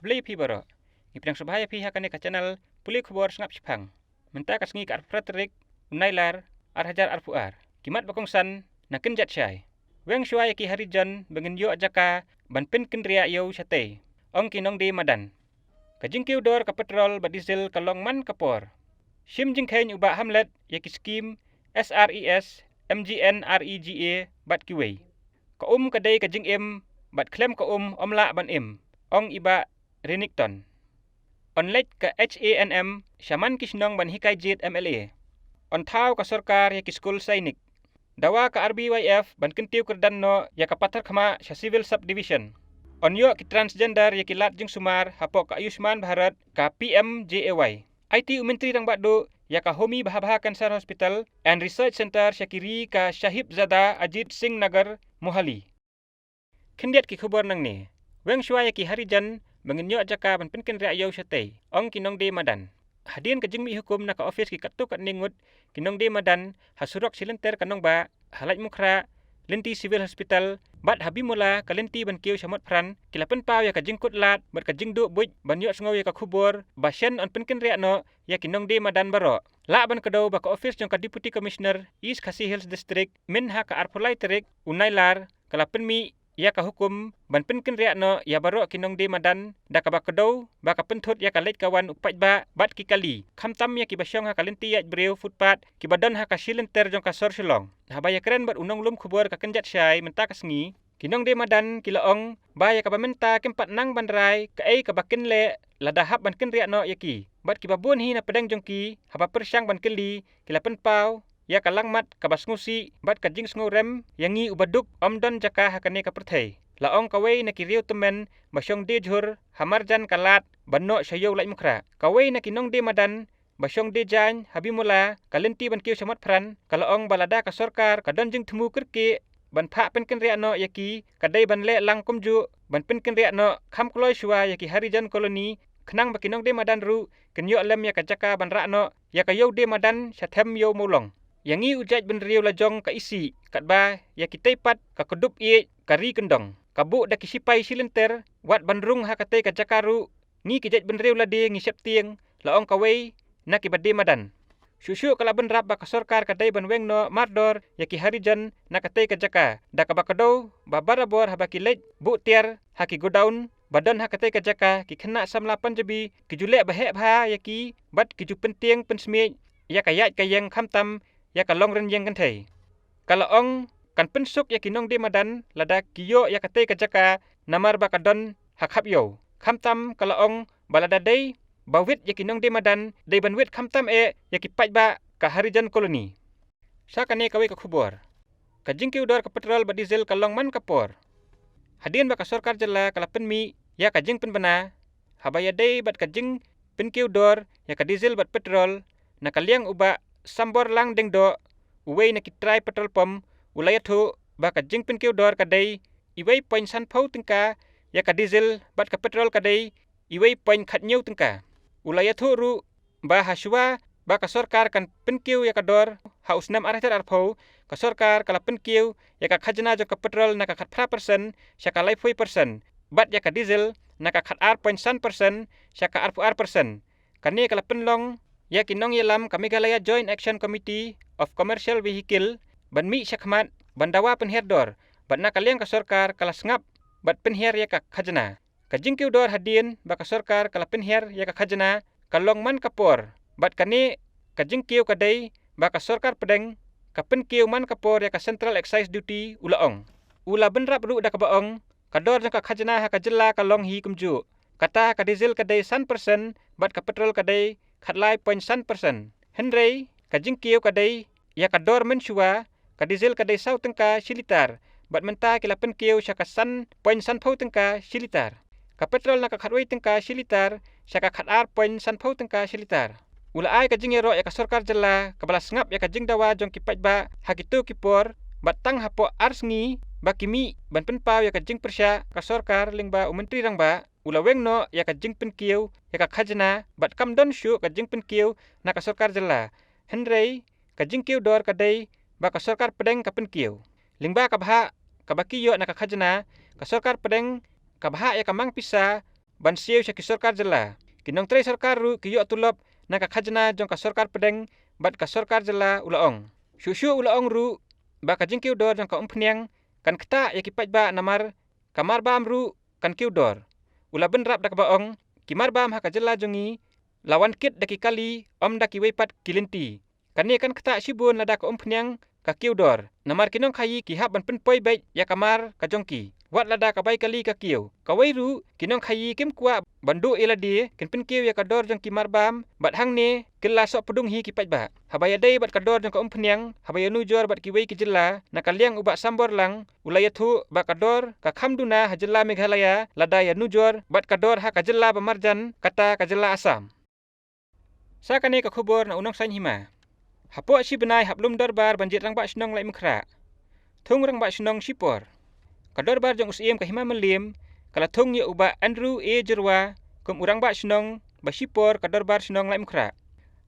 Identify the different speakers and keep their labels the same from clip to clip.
Speaker 1: beli pi baro. Ipang subhaya pi hakane ka channel puli khubor sngap chphang. Menta ka sngi ka Frederick unailar hajar arfuar. Kimat bakong san na kinjat syai. Weng syai ki harijan bengin yo ajaka banpin kinria yo syate. Ong kinong di madan. Kajingkiw dor ka petrol ba diesel ka longman kapor. Shim jingkhain uba hamlet yaki skim SRES MGNREGA bat kiway. Ka kadai ka jingim bat klem ka omla ban im. Ong iba Renington. Onlet ka HANM Shaman Kishnong ban hikay jit MLA. On thaw ka sarkar yaki school sainik. Dawa ka RBYF ban kintiw kerdan no yaka patar khama sa civil subdivision. Onyo ki transgender yaki lat jing sumar hapo ka Ayushman Bharat ka PMJAY. IT Menteri rang bakdo yaka Homi Bhabha Cancer Hospital and Research Center Syakiri ka Shahib Zada Ajit Singh Nagar Mohali. Kindiat ki khubor nang ni. Weng syua yaki harijan menginyo jaka ban pinkin riayaw syate. Ong kinong de madan. Hadin ka jingmi hukum na ka office ki katuk at ningut kinong de madan hasurok silenter kanong ba halaj mukra Linti Civil Hospital bat habimula kalinti ban kiw syamot pran kilapan paw ya ka jingkut lat bat ka jingdu buj ban yo sngaw ya ka khubor basyan on pinkin ria no ya kinong de madan baro la ban kadaw ba ka office jong ka deputy commissioner East Khasi Hills District min ha ka arpulai terik unailar kalapan mi ya ka hukum ban pinkin ria no ya baro kinong de madan da ka ba kadaw ba ka penthut ya ka leit kawan upaj ba bat ki kali khamtam ya ki basyong ha kalinti ya breu footpath ki badan ha ka silenter jong ka sor silong habaya keren bat unong lum khubor ka kenjat syai menta ka sngi kinong de madan kilaong ba ya ka bamenta kempat nang bandrai ka ei ka bakin le ladahap ban kin ria no yaki bat ki babun hi na pedang jong ki haba persyang ban kili kilapan paw ya kalangmat kabasngusi bat kajing sngorem yangi ubaduk omdon jaka hakane ka perthai laong kawai na kiriu temen basyong de jhur hamarjan kalat banno syayo lai mukra kawai na kinong de madan basyong de jan habimula kalinti ban kiu samat pran kalaong balada ka sarkar kadon jing thmu kirki ban pha penken ria no yaki kadai ban le lang kumju ban penken ria no kham kloi shua yaki harijan koloni khnang bakinong de madan ru kenyo lem ya ka jaka ban ra no ya ka yo de madan sathem yo molong yangi ujaj ben riu lajong ka isi katba ya kitay pat ka kudup ie kari kendong kabu da kisipai silenter wat bandrung ha katay ka jakaru ngi kijaj ben riu lade ngi septieng laong kawai na kibade madan syusyu kala ben rap ba ka sarkar kadai ban weng no mardor ya ki harijan na katay ka jaka da ka bakado babarabor ha bakilej bu tiar ha ki godown badan ha katay ka jaka ki khna samlapan jabi ki jule bahe bha ya ki bat ki ju penting pensmi ya kayat kayeng khamtam ya kalong ren yang kan thai kalaong kan pensuk ya kinong de madan lada kiyo ya katay ka jaka namar ba kadon hakhap yo khamtam kalaong balada dei bawit ya kinong de madan dei banwit khamtam e ya kipaj ba ka harijan koloni sakane kawai ka khubor ka jingkiw dor ka petrol ba diesel kalong man kapor hadin ba ka sarkar jala kalapen mi ya ka jing penbana habaya dei bat ka jing penkiw dor ya ka diesel bat petrol na kaliang uba sambor lang deng do uwei na kitrai petrol pump ulayathu ba ka jing penkiw dor kadai iwei point san phau tingka ya ka diesel bat ka petrol kadai iwei point khat nyeu tingka ulayathu ru ba haswa ba ka sarkar kan penkiw ya ka dor ha usnam arahter arphau ka sarkar kala penkiw ya ka khajna jo ka petrol na ka khat 5% sya ka lai 4% bat ya ka diesel na ka khat ar point san persen sya ka ar persen kane kala penlong ya kinong yelam ka Meghalaya Joint Action Committee of Commercial Vehicle ban mi syakmat bandawa penherdor bat na kaliang ka sarkar kala sngap bat penher ya ka khajna ka jingkiw dor hadin ba ka sarkar kala penher ya ka khajna kalong man kapor bat kane ka jingkiw kadai ba ka sarkar pedeng ka penkiw man kapor ya ka Central Excise Duty ulaong ula benrap ru da ka baong kador jang ka khajna ha ka jela kalong hi kumju kata ka diesel kadai 100% bat ka petrol kadai khatlai 0.1% henrei ka jingkiw kadai ya ka dor menshua ka diesel kadai sau tengka silitar bat menta kilapen kiw sya ka 1.1 phau tengka silitar ka petrol na ka khatwei tengka silitar sya ka khatar 0.1 phau tengka silitar ula ai ka jingero ya ka sarkar jela ka balas ngap ya ka jingdawa jong kipaj ba hakitu kipor bat tang hapo arsngi bakimi ban penpaw ya ka jing persya ka sarkar lingba umentri rang ba ula weng no ya ka jing penkiw ya ka khajna bat kam don syu ka jing penkiw na ka sarkar jela henrei ka jingkiw dor kadai ba ka sarkar pedeng ka penkiw lingba ka bha ka bakiyo na ka khajna ka sarkar pedeng ka bha ya ka mang pisa ban siu sya ki sarkar jela. Kinong tre sarkar ru ki yo tulop na ka khajna jong ka sarkar pedeng bat ka sarkar jela ulaong. Syusyu ulaong ru ba ka jingkiu dor jong ka umpniang kan kta ya ki pajba namar kamar bam ru kan kiu dor. Ula benrap dak baong kimar bam ha ka jela jongi lawan kit daki kali om daki weipat kilinti. Kani kan kta sibun lada ka umpniang ka kiu dor. Namar kinong khayi ki hab ban penpoi baik ya kamar ka jongki. Wat lada ka bai kali ka kiu. Kawai ru kinong khayi kim kwa bandu iladi kin pen kiu ya ka dor jong kimar bam bat hang ne kila sok pedung hi ki pajba. Habaya dei bat ka dor jong ka umpniang habaya nu jor bat ki wei ki jela na ka liang uba sambor lang ulaya thu ba ka dor ka khamduna ha jela Meghalaya lada ya nu jor bat ka dor ha ka jela ba marjan kata ka jela Assam. Sakane ka khubor na unong sain hima. Hapo si benai hablum dorbar banjit rang ba snong lai mkhra. Thung rang ba snong sipor. Ka dorbar jong usiem ka hima melim kala thung ye uba Andrew A Jerwa kum urang ba snong ba sipor ka dorbar snong lai mkhra.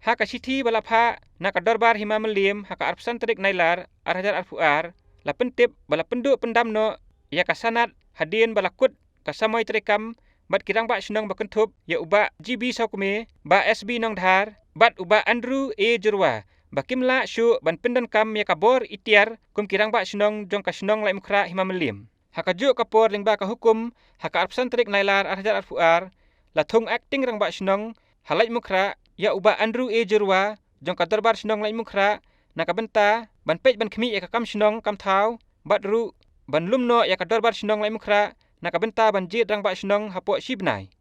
Speaker 1: Ha ka sithi balapha na ka dorbar hima melim ha ka arpsan trik nailar arhajar arfuar la pentip bala pendu pendamno ya ka sanat hadin balakut ka samoy trekam bat kirang ba snong ba kentup ya uba GB Saukume ba SB nong dhar bat uba Andrew A Jerwa bakimla syu ban pendan kam ya kabor itiar kum kirang ba snong jong ka snong lai mkhra hima melim. Haka juk kapor ling ba ka hukum haka arpsan trik nailar arhajar arfuar la thung acting rang ba snong halai mkhra ya uba Andrew A Jerwa jong ka dorbar snong lai mkhra na ka benta ban pej ban khmi ya ka kam snong kam thau bat ru ban lumno ya ka dorbar snong lai mkhra na ka benta ban jit rang ba snong hapo sibnai.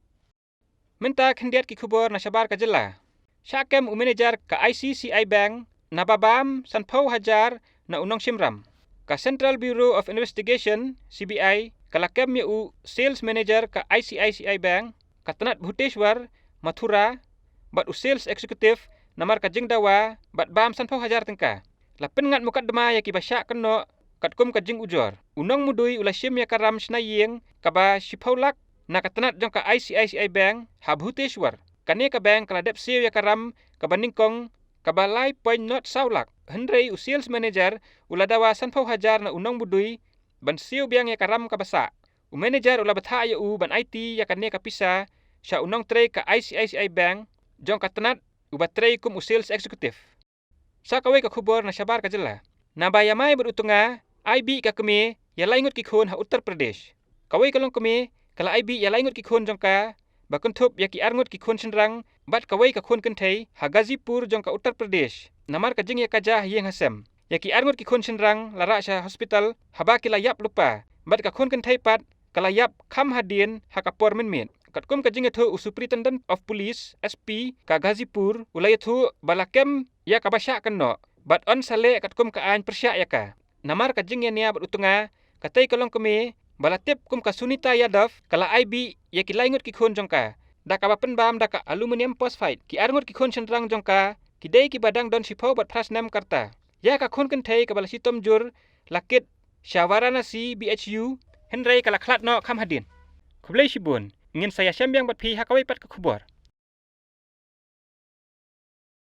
Speaker 1: Menta khendiat ki khubor na sabar ka jela. Syakem manager ka ICCI Bank na babam sanpau hajar na unong simram. Ka Central Bureau of Investigation CBI kalakem yu sales manager ka ICICI Bank katanat Bhuteshwar Mathura bat sales executive namar ka jingdawa bat bam sanpau hajar tengka. Lapen ngat mukaddama ya ki basya keno katkum ka jing ujor. Unong mudui ulasim ya karam snayeng kaba sipaulak na katanat jong ka ICICI Bank ha Bhuteshwar. Kani ka bank kala dep siu ya karam ka baningkong ka balai point not saulak hendrei sales manager uladawa sanpau hajar na unong budui ban siu biang ya karam ka basa manager ula batha ya ban IT ya kani ka pisa sya unong trei ka ICICI Bank jong ka tanat uba trei kum sales executive. Sa kawai ka khubor na sabar ka jela na bayamai berutunga IB ka keme ya laingut ki khon ha Uttar Pradesh. Kawai kalong keme kala IB ya laingut ki khon jong ka bakentup ya ki arngut ki khon senrang bat kawai ka khon kenthei ha Gazipur jong ka Uttar Pradesh namar ka jing ya kajah yeng hasem ya ki arngut ki khon senrang lara sya hospital haba ki layap lupa bat ka khon kenthei pat kalayap kham hadin ha ka por minmin katkum ka jing thu Superintendent of Police SP ka Gazipur ulai thu balakem ya ka basya keno bat on sale katkum ka an persya ya ka namar ka jing ya nia bat utunga katai kalong keme balatip kum ka Sunita Yadav kala IB ya ki laingut ki khon jongka da ka bapen bam da ka aluminium phosphide ki arngut ki khon senrang jongka ki dei ki badang don sipau bat prasnam karta ya ka khon kenthei ka balasi tomjur lakit Shawaranasi BHU henrei kala khlat no kham hadin khublei sibun ngin saya syambiang bat phi hakawai pat ka khubor.